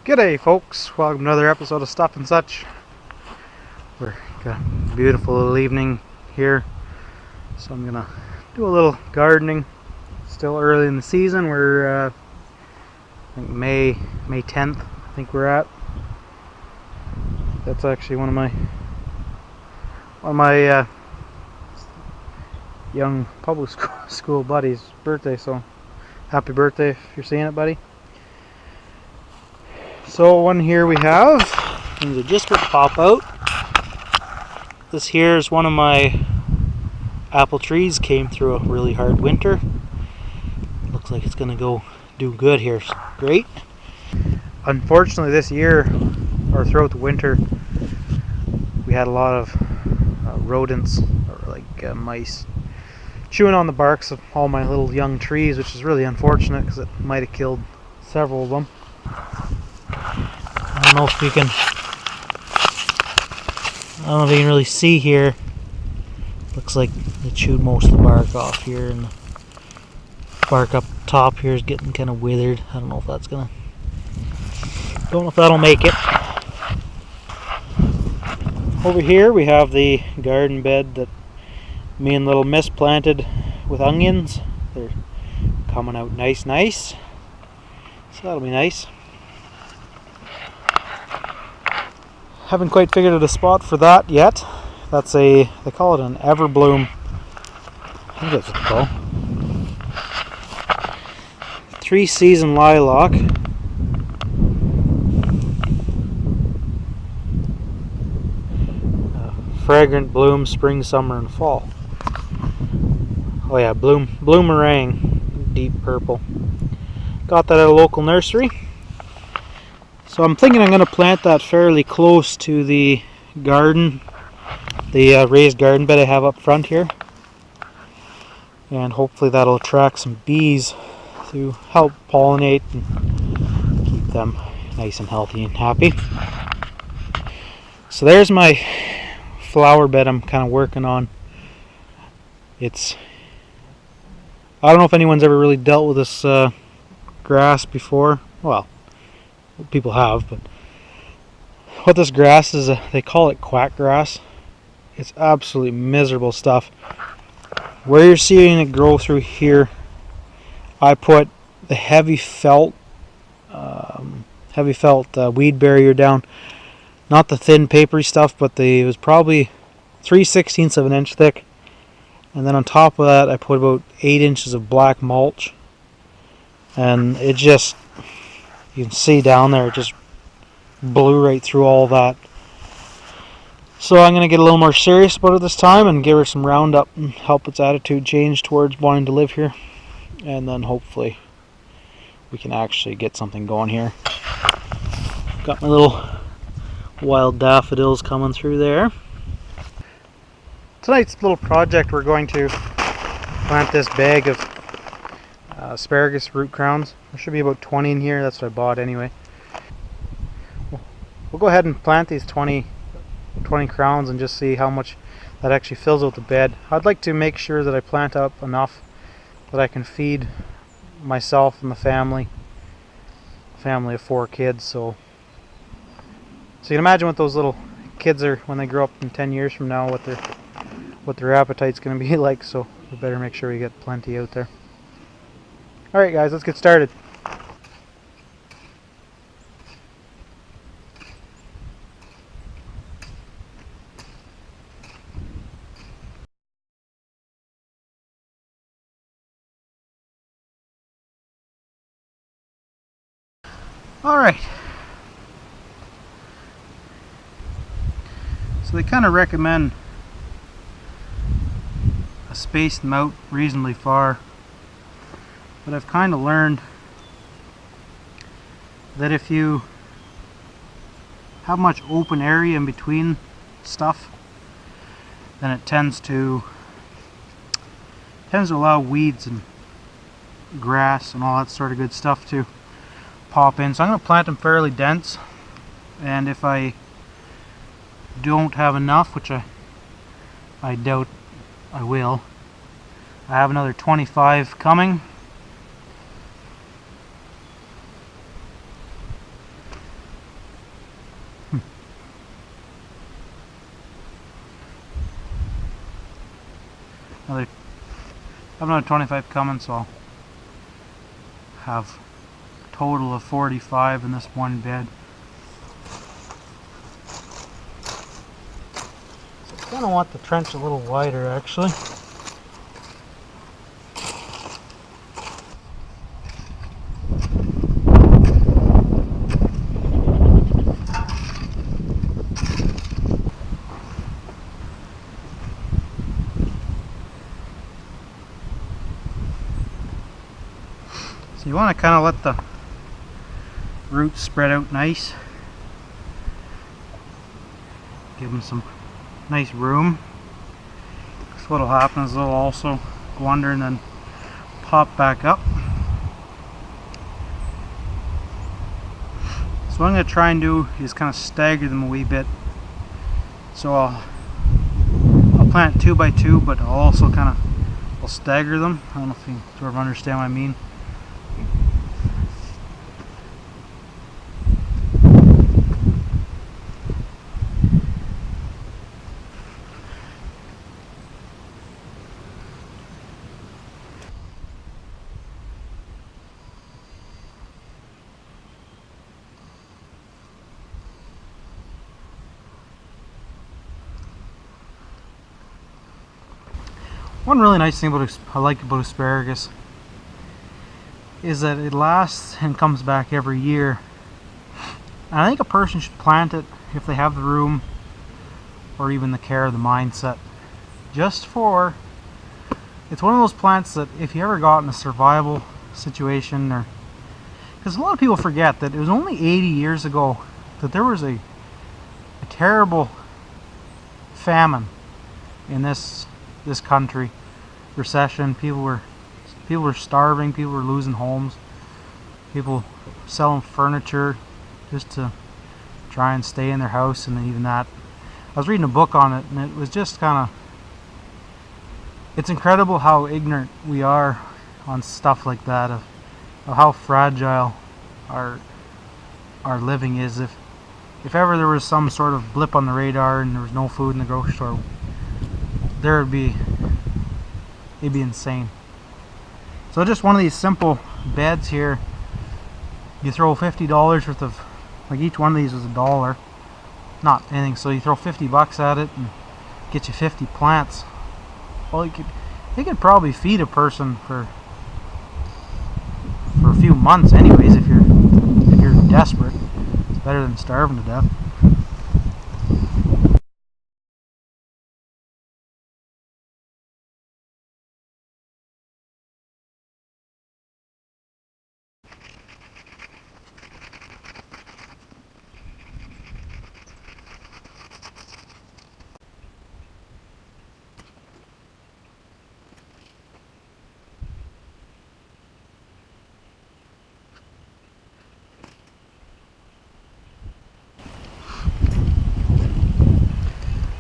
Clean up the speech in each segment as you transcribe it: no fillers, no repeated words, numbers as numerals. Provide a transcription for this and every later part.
G'day folks, welcome to another episode of Stuff and Such. We're got a beautiful little evening here, so I'm gonna do a little gardening. Still early in the season. We're I think May 10th. I think we're at. That's actually one of my young public school buddies' birthday. So happy birthday if you're seeing it, buddy. So one here we have, things that just pop out. This here is one of my apple trees. Came through a really hard winter. Looks like it's gonna go do good here. Great. Unfortunately, this year, or throughout the winter, we had a lot of rodents, or like mice, chewing on the barks of all my little young trees, which is really unfortunate because it might have killed several of them. I don't know if you can really see here. Looks like they chewed most of the bark off here, and the bark up top here is getting kind of withered. I don't know if that's gonna, don't know if that'll make it. Over here we have the garden bed that me and little Miss planted with onions. They're coming out nice, so that'll be nice. Haven't quite figured out a spot for that yet. That's they call it an everbloom. I think that's what they call. 3-season lilac. Fragrant bloom spring, summer, and fall. Oh yeah, bloomerang, deep purple. Got that at a local nursery. So I'm thinking I'm going to plant that fairly close to the garden, the raised garden bed I have up front here. And hopefully that'll attract some bees to help pollinate and keep them nice and healthy and happy. So there's my flower bed I'm kind of working on. I don't know if anyone's ever really dealt with this grass before. Well, people have, but what this grass is, they call it quack grass. It's absolutely miserable stuff. Where you're seeing it grow through here, I put the heavy felt weed barrier down. Not the thin papery stuff, but it was probably 3/16 of an inch thick. And then on top of that, I put about 8 inches of black mulch. And it just, you can see down there, it just blew right through all that. So I'm going to get a little more serious about it this time and give her some Roundup and help its attitude change towards wanting to live here. And then hopefully we can actually get something going here. Got my little wild daffodils coming through there. Tonight's little project, we're going to plant this bag of asparagus root crowns. There should be about 20 in here. That's what I bought anyway. We'll go ahead and plant these 20 crowns and just see how much that actually fills out the bed. I'd like to make sure that I plant up enough that I can feed myself and the family of 4 kids. So you can imagine what those little kids are when they grow up in 10 years from now, what their appetite's going to be like. So we better make sure we get plenty out there. Alright guys, let's get started. Alright. So they kind of recommend space them out reasonably far. But I've kind of learned that if you have much open area in between stuff, then it tends to allow weeds and grass and all that sort of good stuff to pop in. So I'm going to plant them fairly dense, and if I don't have enough, which I doubt I will, I have another 25 coming. I have another 25 coming, so I'll have a total of 45 in this one bed. So I kind of want the trench a little wider, actually. You want to kind of let the roots spread out nice. Give them some nice room. So what will happen is they'll also go under and then pop back up. So what I'm going to try and do is kind of stagger them a wee bit. So I'll plant 2 by 2, but I'll also kind of stagger them. I don't know if you sort of understand what I mean. One really nice thing I like about asparagus is that it lasts and comes back every year. And I think a person should plant it if they have the room or even the care, the mindset. It's one of those plants that if you ever got in a survival situation, or because a lot of people forget that it was only 80 years ago that there was a terrible famine in this country, recession. People were starving, people were losing homes, people selling furniture just to try and stay in their house, and even that. I was reading a book on it, and it was just kind of, it's incredible how ignorant we are on stuff like that, of how fragile our living is. If ever there was some sort of blip on the radar and there was no food in the grocery store, it'd be insane. So just one of these simple beds here, you throw $50 worth of, like each one of these was $1, not anything, so you throw 50 bucks at it and get you 50 plants. Well, you could probably feed a person for a few months anyways, if you're desperate. It's better than starving to death.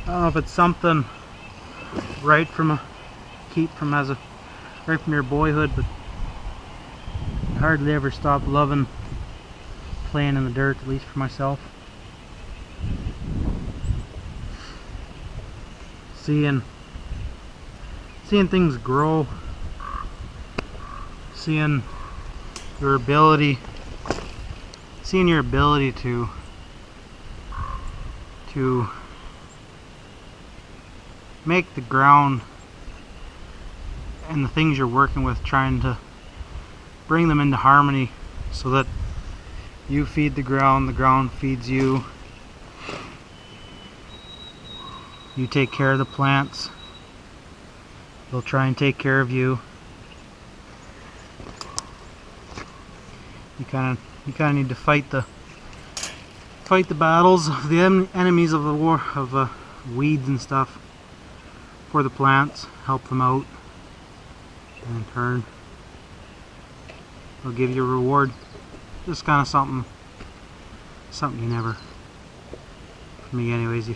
I don't know if it's something right from your boyhood, but I hardly ever stop loving playing in the dirt, at least for myself. Seeing things grow, seeing your ability to make the ground and the things you're working with, trying to bring them into harmony so that you feed the ground feeds you. You take care of the plants, they'll try and take care of you. You kind of need to fight the battles of the enemies of the war, of weeds and stuff, for the plants, help them out, and in turn they'll give you a reward. Just kind of something you never, for me anyways, you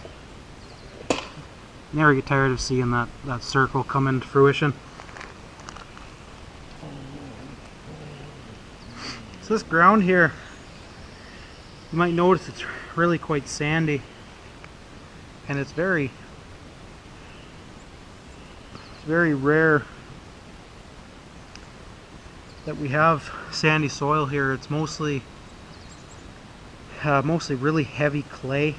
never get tired of seeing that circle come into fruition. So this ground here, you might notice it's really quite sandy, and it's very very rare that we have sandy soil here. It's mostly really heavy clay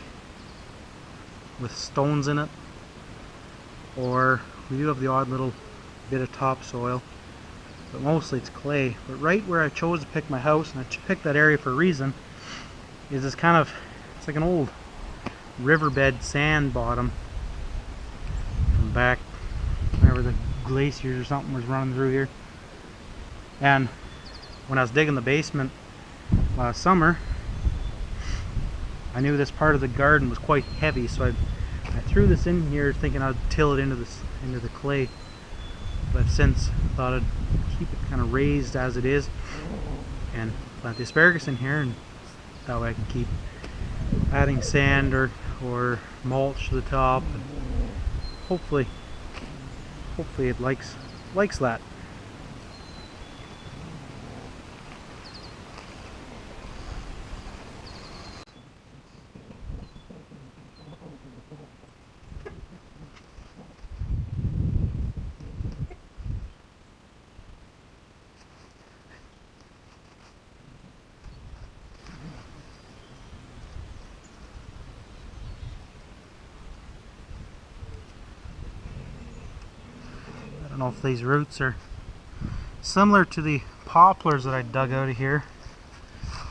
with stones in it, or we do have the odd little bit of topsoil, but mostly it's clay. But right where I chose to pick my house, and I picked that area for a reason, is this kind of, it's like an old riverbed sand bottom from back whenever the glaciers or something was running through here. And when I was digging the basement last summer, I knew this part of the garden was quite heavy, so I threw this in here thinking I'd till it into the clay. But I've since thought I'd keep it kind of raised as it is and plant the asparagus in here, and that way I can keep adding sand or mulch to the top, and hopefully it likes that. I don't know if these roots are similar to the poplars that I dug out of here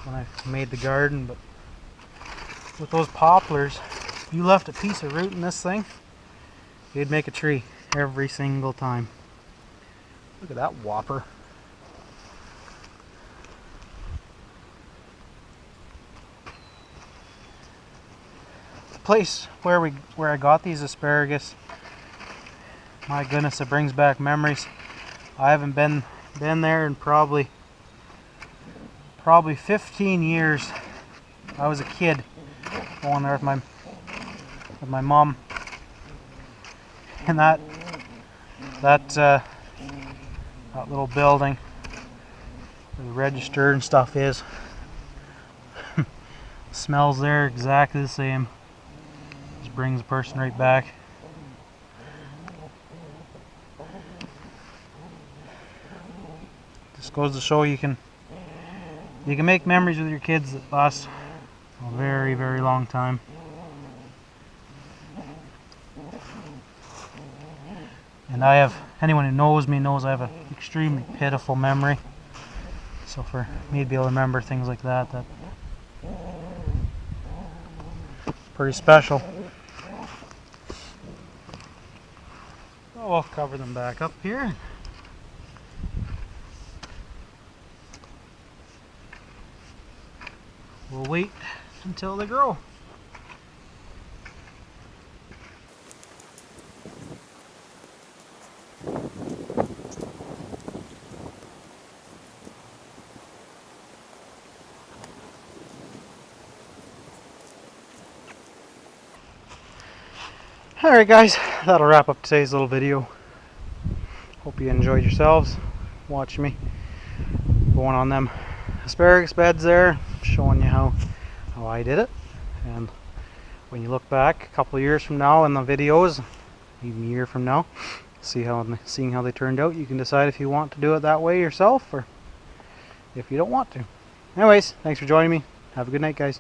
when I made the garden, but with those poplars, if you left a piece of root in this thing, you'd make a tree every single time. Look at that whopper. The place where I got these asparagus, my goodness, it brings back memories. I haven't been there in probably 15 years. I was a kid going there with my mom, and that little building where the register and stuff is, smells there exactly the same. Just brings a person right back. Just goes to show you can make memories with your kids that last a very, very long time. And anyone who knows me knows I have an extremely pitiful memory. So for me to be able to remember things like that's pretty special. So I'll cover them back up here. We'll wait until they grow. Alright guys, that'll wrap up today's little video. Hope you enjoyed yourselves watching me going on them asparagus beds there, showing you how I did it. And when you look back a couple of years from now in the videos, even a year from now, seeing how they turned out, you can decide if you want to do it that way yourself or if you don't want to. Anyways, thanks for joining me. Have a good night, guys.